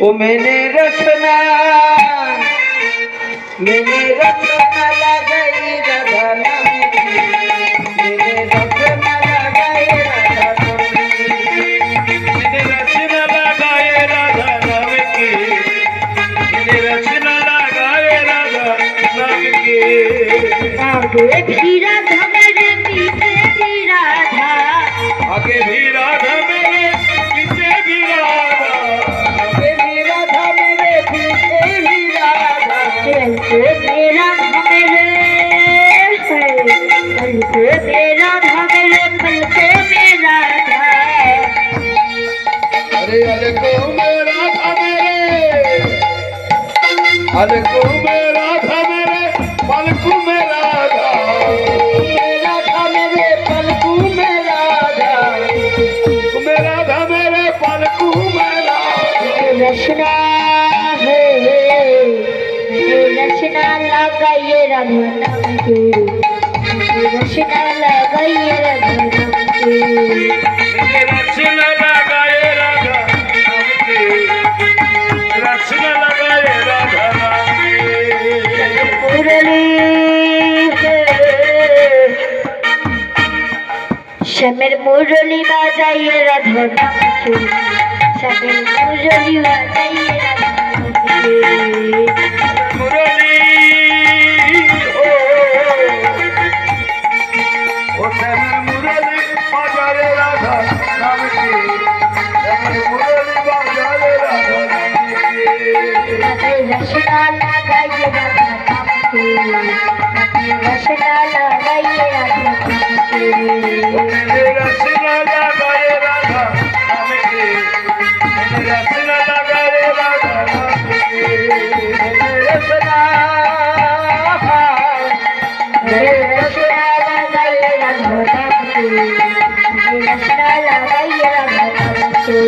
ओ मैंने रचना लगाई राधा नाम की, मैंने रचना लगाई राधा नाम की, मैंने रचना लगाए राधा नाम की, मैंने रचना लगाए राधा नाम की। आगे भी राधा मेरे पीछे भी राधा, आगे भी राधा मेरे पीछे भी राधा, आगे भी राधा मेरे पीछे भी राधा, चलते मेरा मेरे चलते मेरा मेरे पलके में राधा। अरे अलगो में राधा मेरे, अलगो में राधा मेरे पलकू में राधा, राधा मेरे पलकू में राधा, में राधा मेरे पलकू में राधा। रचना है रचना लगाइए राधा नाम की, रचना लगाइए राधा नाम की। मैंने रचना लगाए राधा नाम की, रचना लगाए राधा नाम की। मुरली श्यामेर मुरली बाजाइए राधा नाम की, श्यामेर मुरली बाजाइए राधा नाम की। मुरली ओ श्यामेर मुरली बाजारे राधा नाम की, श्यामेर मुरली बाजारे राधा नाम की। रचना लगाइए राधा नाम की, रचना लगाइए राधा नाम की। मैंने रचना लगाए राधा नाम की, मैंने रचना लगाए राधा नाम की। रचना रचना लगाइए राधा नाम की, रचना लगाइए राधा नाम की।